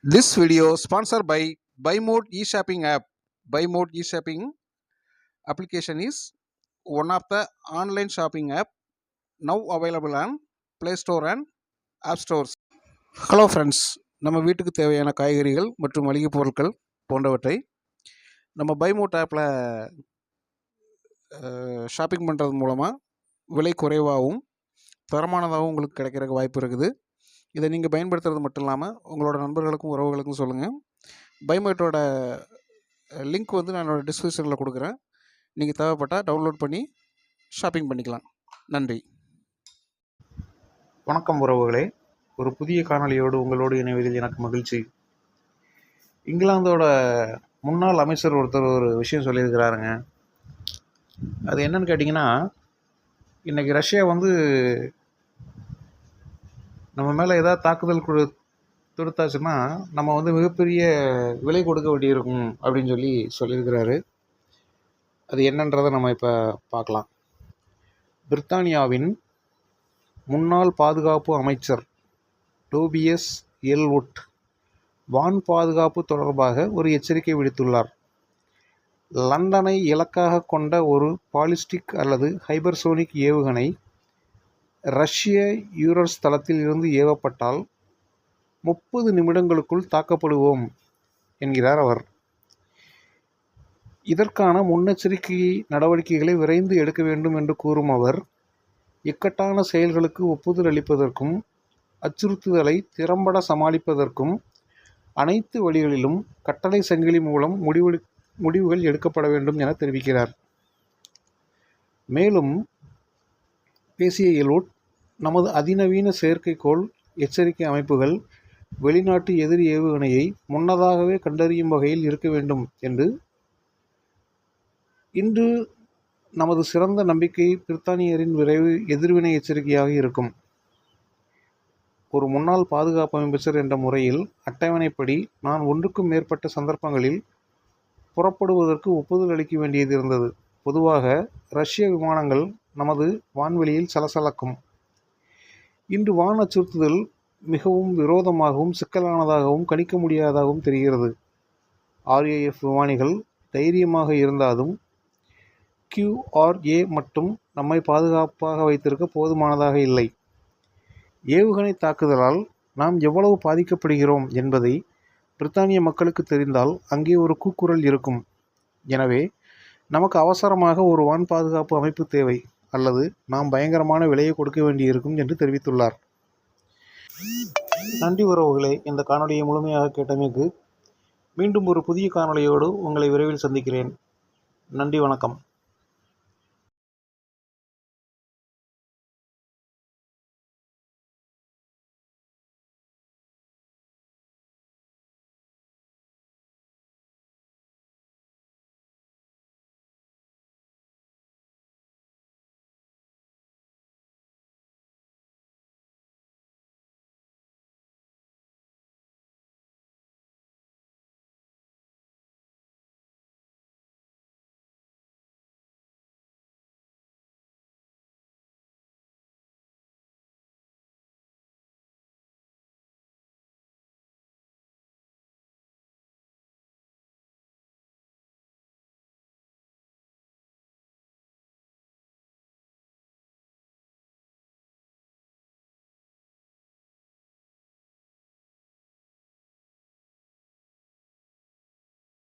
This video sponsored by BuyMode e-shopping app. BuyMode e-shopping application is one of the online shopping app now available on Play Store and App Stores. Hello friends, நம்ம வீட்டுக்கு தேவையான காய்கறிகள் மற்றும் மளிகை பொருட்கள் போன்றவற்றை நம்ம பைமோட் ஆப்பில் ஷாப்பிங் பண்ணுறது மூலமாக விலை குறைவாகவும் தரமானதாகவும் உங்களுக்கு கிடைக்கிறதுக்கு வாய்ப்பு இருக்குது. இதை நீங்கள் பயன்படுத்துறது மட்டும் இல்லாமல் உங்களோட நண்பர்களுக்கும் உறவுகளுக்கும் சொல்லுங்கள். பைமோட்டோட லிங்க் வந்து நான் என்னோடய டிஸ்கிரிப்ஷனில் கொடுக்குறேன். நீங்கள் தேவைப்பட்டால் டவுன்லோட் பண்ணி ஷாப்பிங் பண்ணிக்கலாம். நன்றி. வணக்கம் உறவுகளே, ஒரு புதிய காணொலியோடு உங்களோடு இணைவதில் எனக்கு மகிழ்ச்சி. இங்கிலாந்தோட முன்னாள் அமைச்சர் ஒருத்தர் ஒரு விஷயம் சொல்லியிருக்கிறாருங்க. அது என்னன்னு கேட்டிங்கன்னா, இன்றைக்கி ரஷ்யா வந்து நம்ம மேலே ஏதாவது தாக்குதல் தொடுத்தாச்சுன்னா நம்ம வந்து மிகப்பெரிய விலை கொடுக்க வேண்டியிருக்கும் அப்படின்னு சொல்லியிருக்கிறாரு. அது என்னன்றதை நம்ம இப்போ பார்க்கலாம். பிரித்தானியாவின் முன்னாள் பாதுகாப்பு அமைச்சர் டோபியஸ் எல்வுட் வான் பாதுகாப்பு தொடர்பாக ஒரு எச்சரிக்கை விடுத்துள்ளார். லண்டனை இலக்காக கொண்ட ஒரு பாலிஸ்டிக் அல்லது ஹைபர்சோனிக் ஏவுகணை ரஷ்ய யூரல்ஸ் தளத்தில் இருந்து ஏவப்பட்டால் 30 நிமிடங்களுக்குள் தாக்கப்படுவோம் என்கிறார் அவர். இதற்கான முன்னெச்சரிக்கை நடவடிக்கைகளை விரைந்து எடுக்க வேண்டும் என்று கூறும் அவர், இக்கட்டான செயல்களுக்கு ஒப்புதல் அளிப்பதற்கும் அச்சுறுத்துதலை திறம்பட சமாளிப்பதற்கும் அனைத்து வழிகளிலும் கட்டளை சங்கிலி மூலம் முடிவுகள் எடுக்கப்பட வேண்டும் என தெரிவிக்கிறார். மேலும் பேசிய எல்வுட், நமது அதிநவீன செயற்கைக்கோள் எச்சரிக்கை அமைப்புகள் வெளிநாட்டு எதிரி ஏவுகணையை முன்னதாகவே கண்டறியும் வகையில் இருக்க வேண்டும் என்று இன்று நமது சிறந்த நம்பிக்கை பிரித்தானியரின் விரைவு எதிர்வினை எச்சரிக்கையாக இருக்கும். ஒரு முன்னாள் பாதுகாப்பு அமைச்சர் என்ற முறையில் அட்டவணைப்படி நான் ஒன்றுக்கும் மேற்பட்ட சந்தர்ப்பங்களில் புறப்படுவதற்கு ஒப்புதல் அளிக்க வேண்டியது இருந்தது. பொதுவாக ரஷ்ய விமானங்கள் நமது வான்வெளியில் சலசலக்கும். இன்று வான் அச்சுறுத்துதல் மிகவும் விரோதமாகவும் சிக்கலானதாகவும் கணிக்க முடியாததாகவும் தெரிகிறது. RAF விமானிகள் தைரியமாக இருந்தாலும் QRA மட்டும் நம்மை பாதுகாப்பாக வைத்திருக்க போதுமானதாக இல்லை. ஏவுகணை தாக்குதலால் நாம் எவ்வளவு பாதிக்கப்படுகிறோம் என்பதை பிரித்தானிய மக்களுக்கு தெரிந்தால் அங்கே ஒரு கூக்குரல் இருக்கும். எனவே நமக்கு அவசரமாக ஒரு வான் பாதுகாப்பு அமைப்பு தேவை, அல்லது நாம் பயங்கரமான விலையை கொடுக்க வேண்டியிருக்கும் என்று தெரிவித்துள்ளார். நன்றி உறவுகளே, இந்த காணொலியை முழுமையாக கேட்டமைக்கு. மீண்டும் ஒரு புதிய காணொலியோடு உங்களை விரைவில் சந்திக்கிறேன். நன்றி, வணக்கம்.